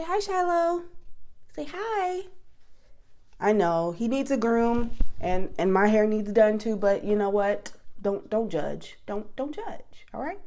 Say hi, Shiloh. Say hi. I know he needs a groom and my hair needs done too, but you know what? Don't judge. Don't judge. All right?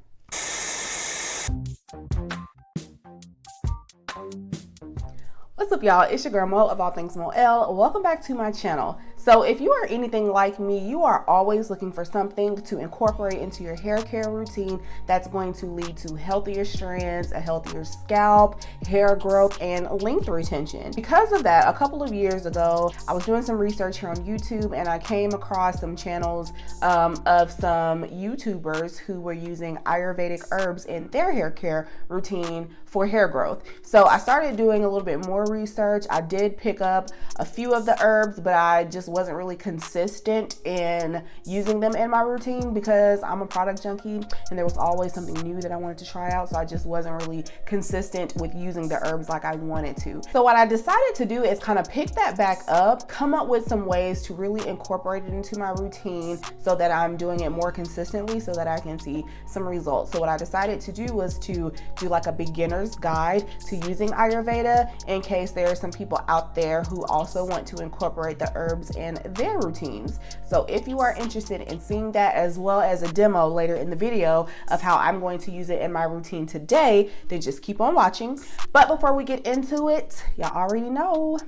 What's up, y'all? It's your girl Mo of All Things Mo L. Welcome back to my channel. So if you are anything like me, you are always looking for something to incorporate into your hair care routine that's going to lead to healthier strands, a healthier scalp, hair growth, and length retention. Because of that, a couple of years ago, I was doing some research here on YouTube and I came across some channels of some YouTubers who were using Ayurvedic herbs in their hair care routine for hair growth. So I started doing a little bit more research. I did pick up a few of the herbs, but I just wasn't really consistent in using them in my routine because I'm a product junkie and there was always something new that I wanted to try out. So I just wasn't really consistent with using the herbs like I wanted to. So what I decided to do is kind of pick that back up, come up with some ways to really incorporate it into my routine so that I'm doing it more consistently so that I can see some results. So what I decided to do was to do like a beginner's guide to using Ayurveda in case there are some people out there who also want to incorporate the herbs in their routines. So if you are interested in seeing that as well as a demo later in the video of how I'm going to use it in my routine today, then just keep on watching. But before we get into it, y'all already know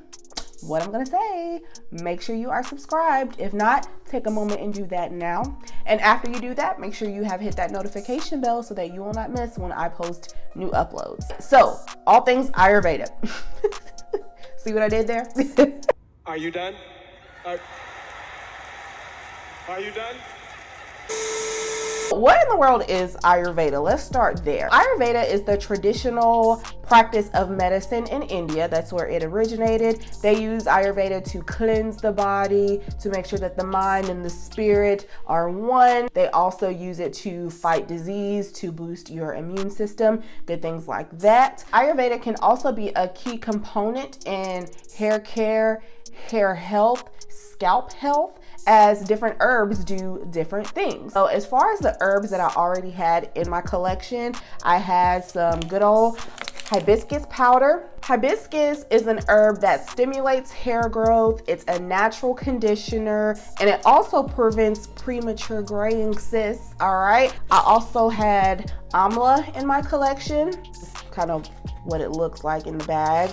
what I'm gonna say. Make sure you are subscribed. If not, take a moment and do that now. And after you do that, make sure you have hit that notification bell so that you will not miss when I post new uploads. So, all things Ayurveda. See what I did there? Are you done? Are you done? What in the world is Ayurveda? Let's start there. Ayurveda is the traditional practice of medicine in India. That's where it originated. They use Ayurveda to cleanse the body, to make sure that the mind and the spirit are one. They also use it to fight disease, to boost your immune system, good things like that. Ayurveda can also be a key component in hair care, hair health, scalp health, as different herbs do different things. So as far as the herbs that I already had in my collection, I had some good old hibiscus powder. Hibiscus is an herb that stimulates hair growth. It's a natural conditioner and it also prevents premature graying, sis. All right. I also had Amla in my collection. This is kind of what it looks like in the bag.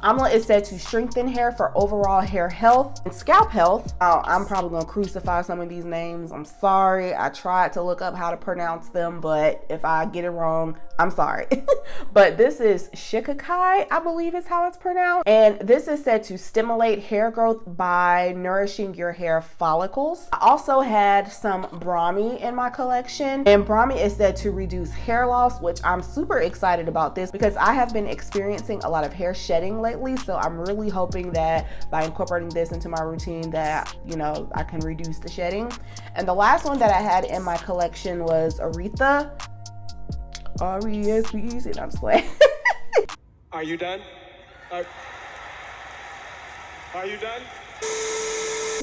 Amla is said to strengthen hair for overall hair health and scalp health. I'm probably gonna crucify some of these names. I'm sorry. I tried to look up how to pronounce them, but if I get it wrong, I'm sorry. But this is Shikakai, I believe is how it's pronounced. And this is said to stimulate hair growth by nourishing your hair follicles. I also had some Brahmi in my collection. And Brahmi is said to reduce hair loss, which I'm super excited about this because I have been experiencing a lot of hair shedding lately, so I'm really hoping that by incorporating this into my routine that, you know, I can reduce the shedding. And the last one that I had in my collection was Aritha. R-E-S-P-E-C. I'm just playing. Are you done? Are you done?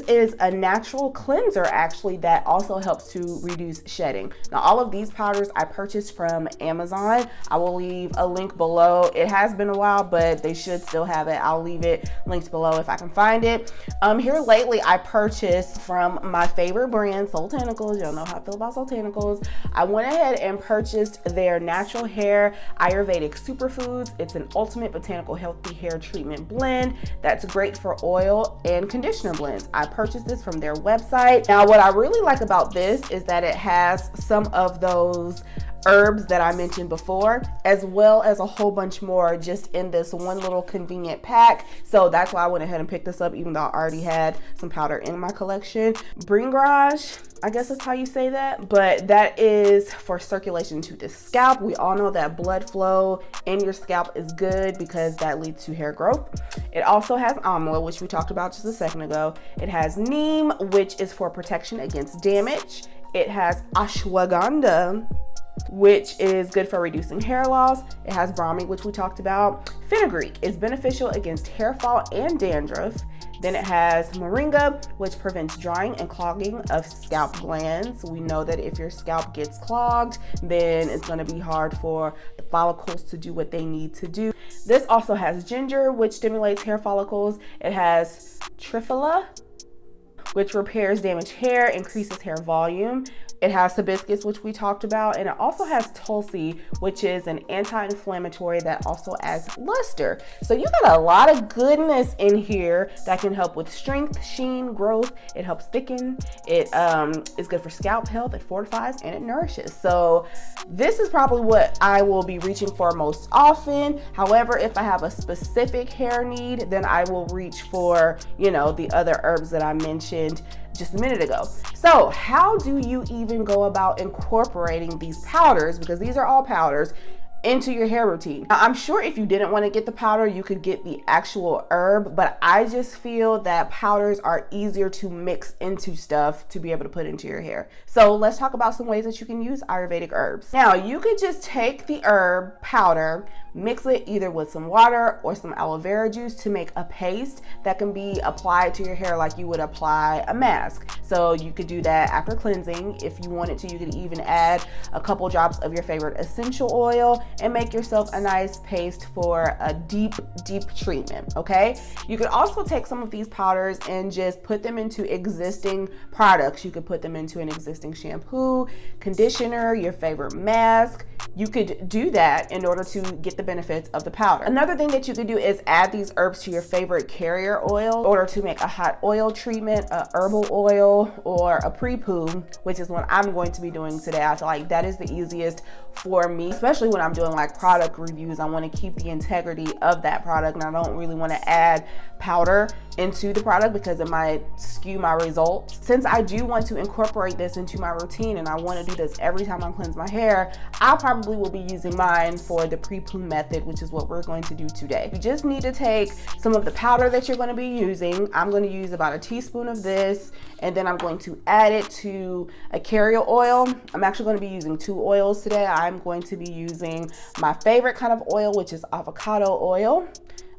Is a natural cleanser actually that also helps to reduce shedding. Now all of these powders I purchased from Amazon. I will leave a link below. It has been a while, but they should still have it. I'll leave it linked below if I can find it. Here lately I purchased from my favorite brand, Soultanicals. Y'all know how I feel about Soultanicals. I went ahead and purchased their natural hair Ayurvedic superfoods. It's an ultimate botanical healthy hair treatment blend that's great for oil and conditioner blends. I purchased this from their website. Now, what I really like about this is that it has some of those herbs that I mentioned before, as well as a whole bunch more just in this one little convenient pack. So that's why I went ahead and picked this up, even though I already had some powder in my collection. Bhringraj, I guess that's how you say that, but that is for circulation to the scalp. We all know that blood flow in your scalp is good because that leads to hair growth. It also has Amla, which we talked about just a second ago. It has Neem, which is for protection against damage. It has Ashwagandha, which is good for reducing hair loss. It has Brahmi, which we talked about. Fenugreek is beneficial against hair fall and dandruff. Then it has Moringa, which prevents drying and clogging of scalp glands. We know that if your scalp gets clogged, then it's going to be hard for the follicles to do what they need to do. This also has ginger, which stimulates hair follicles. It has Triphala, which repairs damaged hair, increases hair volume. It has hibiscus, which we talked about, and it also has Tulsi, which is an anti-inflammatory that also adds luster. So you got a lot of goodness in here that can help with strength, sheen, growth. It helps thicken. It is good for scalp health. It fortifies and it nourishes. So this is probably what I will be reaching for most often. However, if I have a specific hair need, then I will reach for, the other herbs that I mentioned just a minute ago. So how do you even go about incorporating these powders, because these are all powders, into your hair routine? Now, I'm sure if you didn't want to get the powder, you could get the actual herb, but I just feel that powders are easier to mix into stuff to be able to put into your hair. So let's talk about some ways that you can use Ayurvedic herbs. Now, you could just take the herb powder, mix it either with some water or some aloe vera juice to make a paste that can be applied to your hair like you would apply a mask. So you could do that after cleansing. If you wanted to, you could even add a couple drops of your favorite essential oil and make yourself a nice paste for a deep treatment, okay? You could also take some of these powders and just put them into existing products. You could put them into an existing shampoo, conditioner, your favorite mask. You could do that in order to get the benefits of the powder. Another thing that you could do is add these herbs to your favorite carrier oil in order to make a hot oil treatment, a herbal oil, or a pre-poo, which is what I'm going to be doing today. I feel like that is the easiest for me, especially when I'm doing like product reviews. I want to keep the integrity of that product, and I don't really want to add powder into the product because it might skew my results. Since I do want to incorporate this into my routine and I want to do this every time I cleanse my hair, I probably will be using mine for the pre-poo method, which is what we're going to do today. You just need to take some of the powder that you're going to be using. I'm going to use about a teaspoon of this, and then I'm going to add it to a carrier oil. I'm actually going to be using 2 oils today. I'm going to be using my favorite kind of oil, which is avocado oil.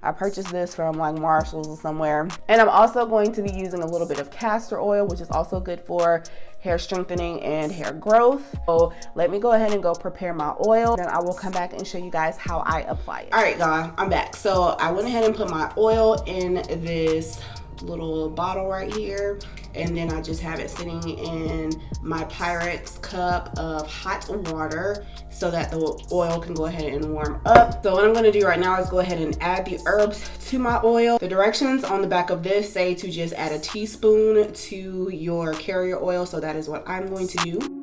I purchased this from like Marshall's or somewhere. And I'm also going to be using a little bit of castor oil, which is also good for hair strengthening and hair growth. So let me go ahead and go prepare my oil, and I will come back and show you guys how I apply it. All right, guys, I'm back. So I went ahead and put my oil in this little bottle right here, and then I just have it sitting in my Pyrex cup of hot water so that the oil can go ahead and warm up. So what I'm gonna do right now is go ahead and add the herbs to my oil. The directions on the back of this say to just add a teaspoon to your carrier oil, so that is what I'm going to do.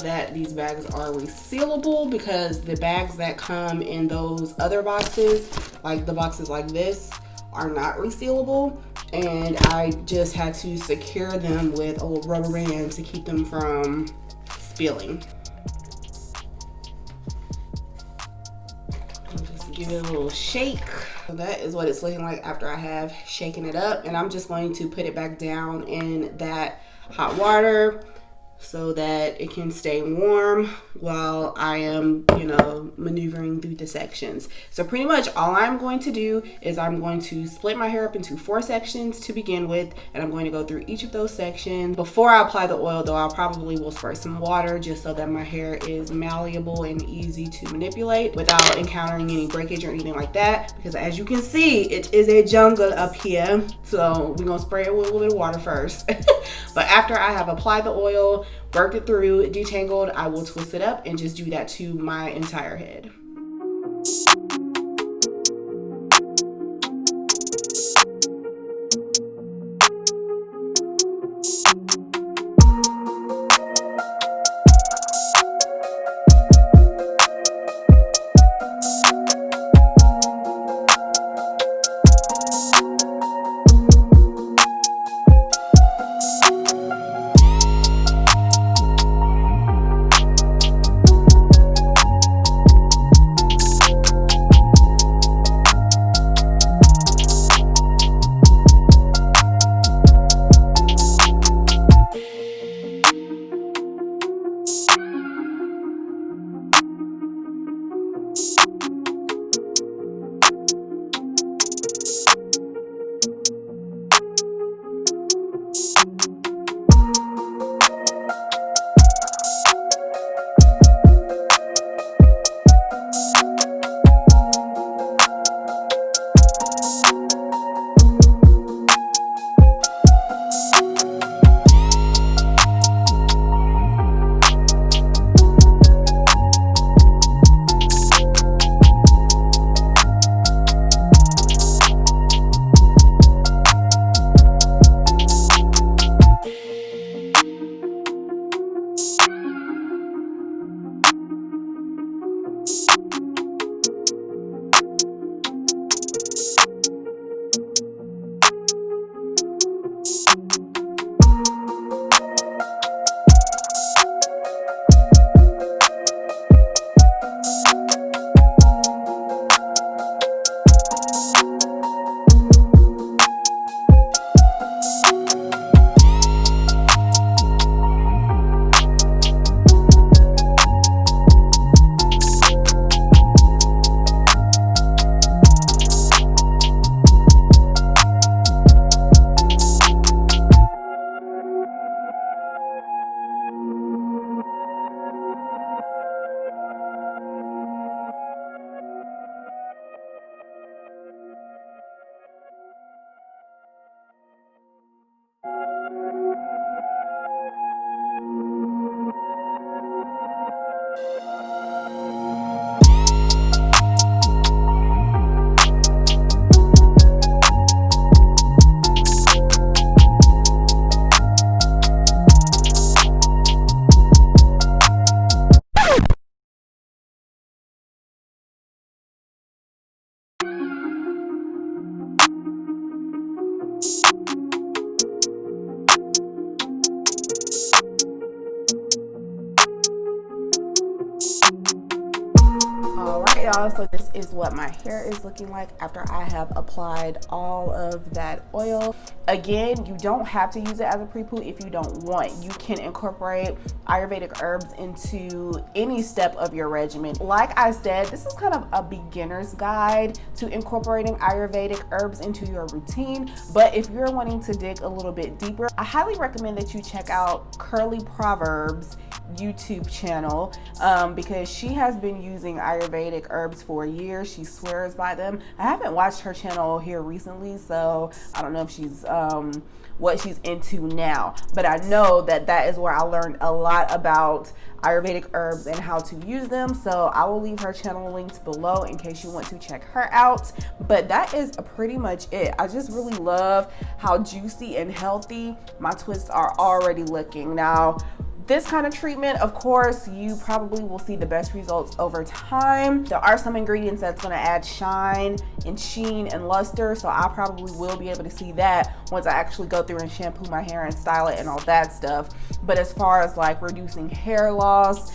That these bags are resealable, because the bags that come in those other boxes, like the boxes like this, are not resealable, and I just had to secure them with a little rubber band to keep them from spilling. I'll just give it a little shake. So that is what it's looking like after I have shaken it up, and I'm just going to put it back down in that hot water so that it can stay warm while I am, maneuvering through the sections. So pretty much all I'm going to do is I'm going to split my hair up into 4 sections to begin with, and I'm going to go through each of those sections. Before I apply the oil though, I probably will spray some water just so that my hair is malleable and easy to manipulate without encountering any breakage or anything like that, because as you can see, it is a jungle up here. So we're gonna spray it with a little bit of water first. But after I have applied the oil, worked it through, detangled, I will twist it up and just do that to my entire head. y'all, so this is what my hair is looking like after I have applied all of that oil. Again, you don't have to use it as a pre-poo if you don't want. You can incorporate Ayurvedic herbs into any step of your regimen. Like I said, this is kind of a beginner's guide to incorporating Ayurvedic herbs into your routine, but if you're wanting to dig a little bit deeper, I highly recommend that you check out Curly Proverbs YouTube channel because she has been using Ayurvedic herbs for years. She swears by them. I haven't watched her channel here recently, so I don't know if she's what she's into now, but I know that that is where I learned a lot about Ayurvedic herbs and how to use them. So I will leave her channel linked below in case you want to check her out. But that is pretty much it. I just really love how juicy and healthy my twists are already looking. Now, this kind of treatment, of course, you probably will see the best results over time. There are some ingredients that's going to add shine and sheen and luster, so I probably will be able to see that once I actually go through and shampoo my hair and style it and all that stuff. But as far as like reducing hair loss,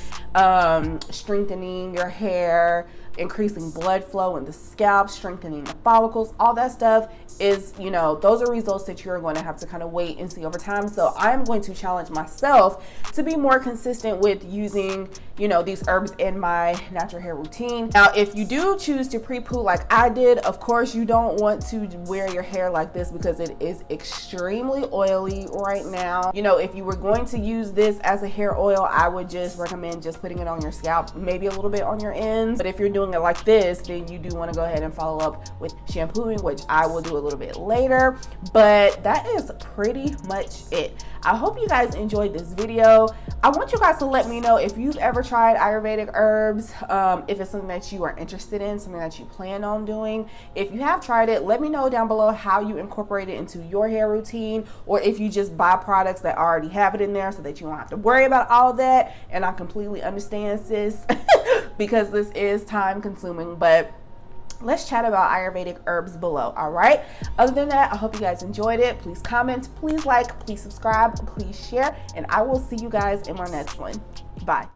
strengthening your hair, increasing blood flow in the scalp, strengthening the follicles, all that stuff is, you know, those are results that you're going to have to kind of wait and see over time. So I'm going to challenge myself to be more consistent with using, you know, these herbs in my natural hair routine. Now, if you do choose to pre-poo like I did, of course, you don't want to wear your hair like this because it is extremely oily right now. You know, if you were going to use this as a hair oil, I would just recommend just putting it on your scalp, maybe a little bit on your ends. But if you're doing it like this, then you do want to go ahead and follow up with shampooing, which I will do a little bit later. But that is pretty much it. I hope you guys enjoyed this video. I want you guys to let me know if you've ever tried Ayurvedic herbs, if it's something that you are interested in, something that you plan on doing. If you have tried it, let me know down below how you incorporate it into your hair routine, or if you just buy products that already have it in there so that you don't have to worry about all that. And I completely understand, sis, because this is time consuming, but let's chat about Ayurvedic herbs below. All right, other than that, I hope you guys enjoyed it. Please comment, please like, please subscribe, please share, and I will see you guys in my next one. Bye.